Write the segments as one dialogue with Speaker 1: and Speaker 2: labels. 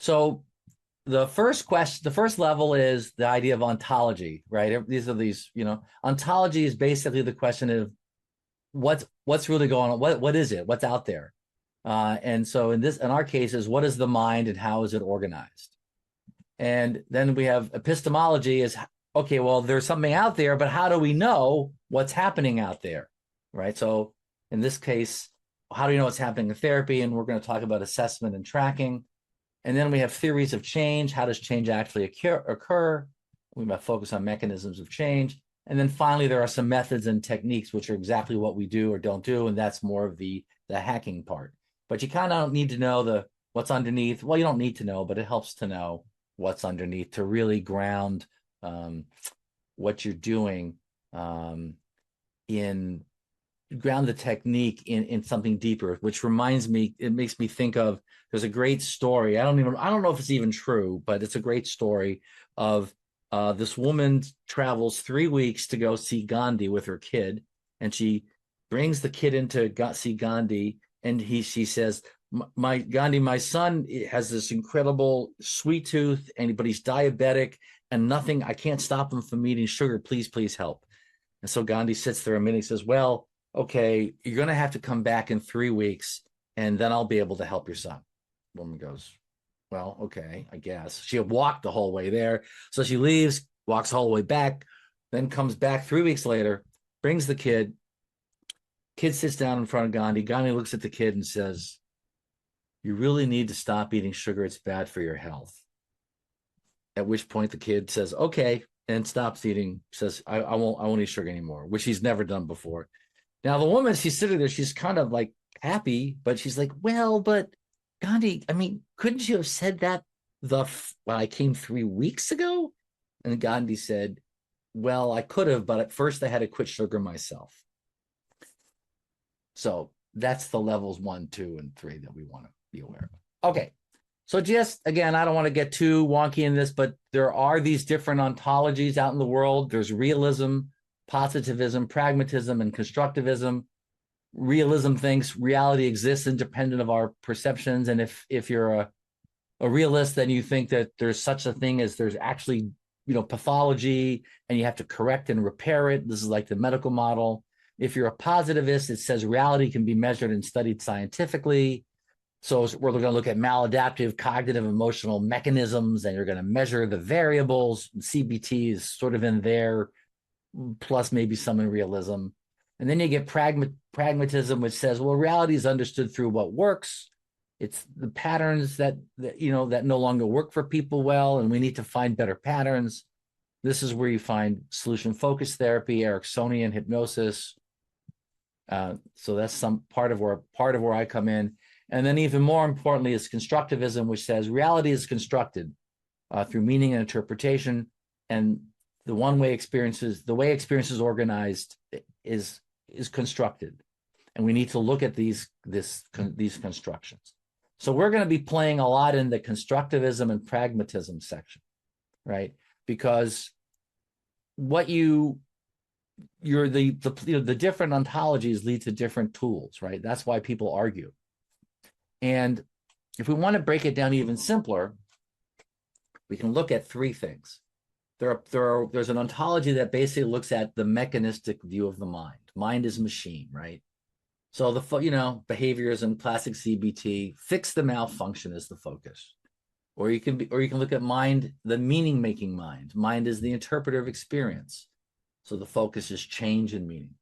Speaker 1: So the first level is the idea of ontology, right? These, ontology is basically the question of what's really going on. What is it? What's out there? And so in our cases, what is the mind and how is it organized? And then we have epistemology is, okay, well, there's something out there, but how do we know what's happening out there, right? So in this case, how do you know what's happening in therapy? And we're going to talk about assessment and tracking. And then we have theories of change. How does change actually occur? We might focus on mechanisms of change. And then finally, there are some methods and techniques, which are exactly what we do or don't do. And that's more of the hacking part. But you kind of don't need to know what's underneath. Well, you don't need to know, but it helps to know what's underneath to really ground what you're doing ground the technique in something deeper, which reminds me, it makes me think of, there's a great story. I don't know if it's even true, but it's a great story of this woman travels 3 weeks to go see Gandhi with her kid. And she brings the kid in to see Gandhi. And she says, my son has this incredible sweet tooth, but he's diabetic and I can't stop him from eating sugar. Please help. And so Gandhi sits there a minute. He says, well, okay, you're going to have to come back in 3 weeks and then I'll be able to help your son. The woman goes, well, okay, I guess. She had walked the whole way there. So she leaves, walks the whole way back, then comes back 3 weeks later, brings the kid. Kid sits down in front of Gandhi. Gandhi looks at the kid and says, you really need to stop eating sugar. It's bad for your health. At which point the kid says, okay, and stops eating, says, I won't eat sugar anymore, which he's never done before. Now, the woman, she's sitting there, she's kind of like happy, but she's like, well, but Gandhi, I mean, couldn't you have said that when I came 3 weeks ago? And Gandhi said, well, I could have, but at first I had to quit sugar myself. So that's the levels 1, 2, and 3 that we want to be aware of. Okay. So just, again, I don't want to get too wonky in this, but there are these different ontologies out in the world. There's realism, positivism, pragmatism, and constructivism. Realism thinks reality exists independent of our perceptions. And if you're a realist, then you think that there's such a thing as there's actually, pathology, and you have to correct and repair it. This is like the medical model. If you're a positivist, it says reality can be measured and studied scientifically. So we're going to look at maladaptive cognitive emotional mechanisms, and you're going to measure the variables. CBT is sort of in there, plus maybe some in realism. And then you get pragmatism, which says, well, reality is understood through what works. It's the patterns that no longer work for people well, and we need to find better patterns. This is where you find solution-focused therapy, Ericksonian hypnosis. So that's some part of where I come in. And then even more importantly is constructivism, which says reality is constructed through meaning and interpretation, and the way experience is organized is constructed, and we need to look at these constructions. So we're going to be playing a lot in the constructivism and pragmatism section, right? Because the different ontologies lead to different tools, right? That's why people argue. And if we want to break it down even simpler, we can look at 3 things. There's an ontology that basically looks at the mechanistic view of the mind. Mind is machine, right? So behaviors and classic CBT, fix the malfunction is the focus. Or you can look at mind, the meaning-making mind. Mind is the interpreter of experience. So the focus is change and meaning.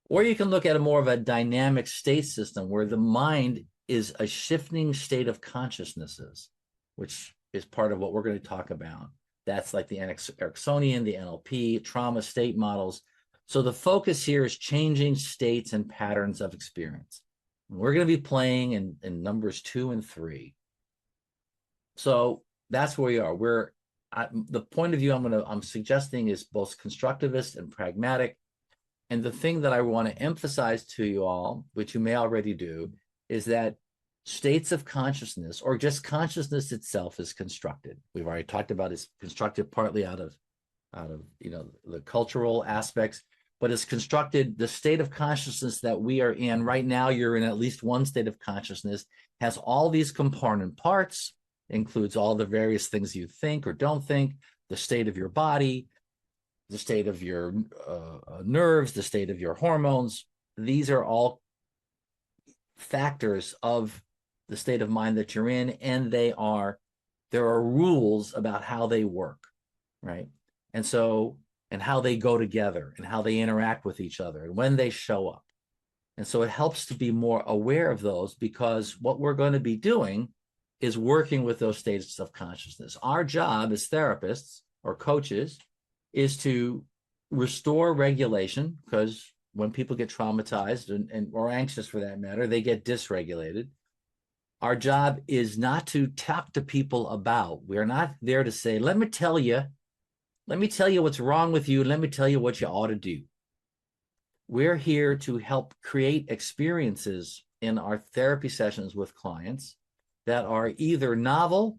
Speaker 1: Or you can look at more of a dynamic state system where the mind is a shifting state of consciousnesses, which is part of what we're going to talk about. That's like the Ericksonian, the NLP, trauma state models. So the focus here is changing states and patterns of experience. And we're going to be playing in numbers 2 and 3. So that's where we are. The point of view I'm suggesting is both constructivist and pragmatic. And the thing that I want to emphasize to you all, which you may already do, is that states of consciousness, or just consciousness itself, is constructed. We've already talked about it's constructed partly out of the cultural aspects, but it's constructed. The state of consciousness that we are in right now, you're in at least one state of consciousness, has all these component parts. includes all the various things you think or don't think, the state of your body, the state of your nerves, the state of your hormones. These are all factors of the state of mind that you're in, and there are rules about how they work, right? And so, and how they go together and how they interact with each other and when they show up. And so it helps to be more aware of those, because what we're going to be doing is working with those states of consciousness. Our job as therapists or coaches is to restore regulation, because when people get traumatized or anxious for that matter, they get dysregulated. Our job is not to talk to people about. We're not there to say, let me tell you what's wrong with you. Let me tell you what you ought to do. We're here to help create experiences in our therapy sessions with clients that are either novel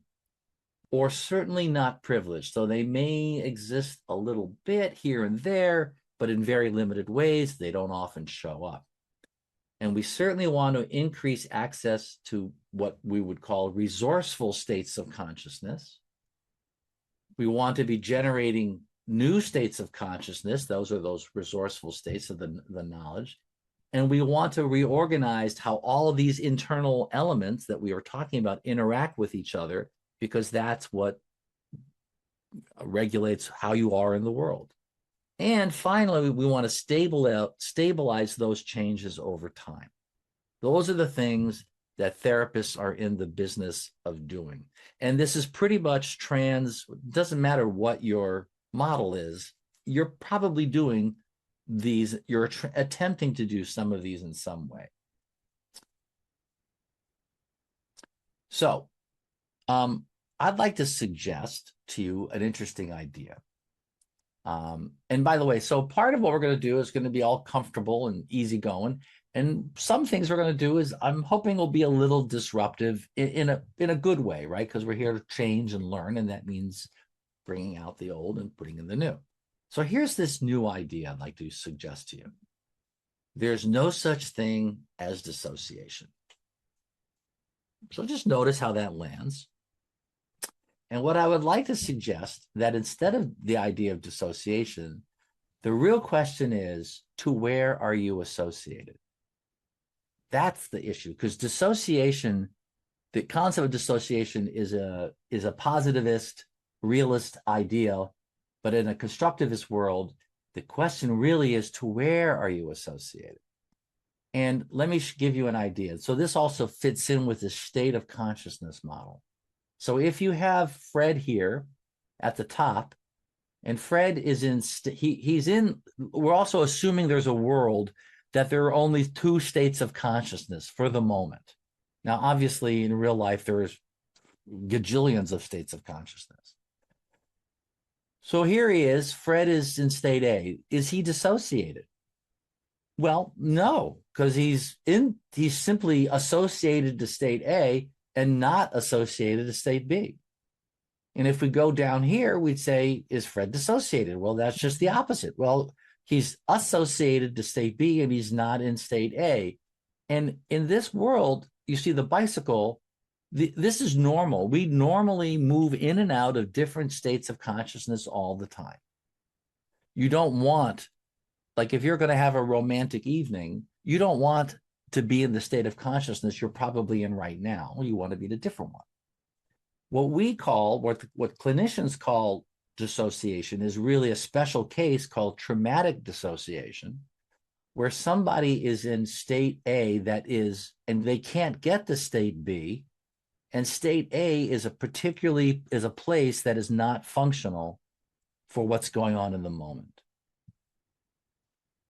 Speaker 1: or certainly not privileged. So they may exist a little bit here and there, but in very limited ways. They don't often show up. And we certainly want to increase access to what we would call resourceful states of consciousness. We want to be generating new states of consciousness. Those are those resourceful states of the knowledge. And we want to reorganize how all of these internal elements that we were talking about interact with each other, because that's what regulates how you are in the world. And finally, we want to stabilize those changes over time. Those are the things that therapists are in the business of doing. And this is pretty much doesn't matter what your model is, you're probably doing these, you're attempting to do some of these in some way. So I'd like to suggest to you an interesting idea. And by the way, so part of what we're going to do is going to be all comfortable and easygoing. And some things we're going to do is I'm hoping will be a little disruptive in a good way, right? Because we're here to change and learn, and that means bringing out the old and putting in the new. So here's this new idea I'd like to suggest to you. There's no such thing as dissociation. So just notice how that lands. And what I would like to suggest, that instead of the idea of dissociation, the real question is, to where are you associated? That's the issue, because dissociation, the concept of dissociation is a positivist, realist idea, but in a constructivist world, the question really is, to where are you associated? And let me give you an idea. So this also fits in with the state of consciousness model. So if you have Fred here at the top, and Fred is we're also assuming there's a world that there are only two states of consciousness for the moment. Now, obviously, in real life, there's gajillions of states of consciousness. So here he is, Fred is in state A. Is he dissociated? Well, no, because he's simply associated to state A and not associated to state B. And if we go down here, we'd say, is Fred dissociated? Well, that's just the opposite. Well, he's associated to state B and he's not in state A. And in this world, you see the bicycle, this is normal. We normally move in and out of different states of consciousness all the time. You don't want, like if you're going to have a romantic evening, you don't want to be in the state of consciousness you're probably in right now. You want to be in a different one. What we call, what clinicians call dissociation, is really a special case called traumatic dissociation, where somebody is in state A and they can't get to state B, and state A is a place that is not functional for what's going on in the moment.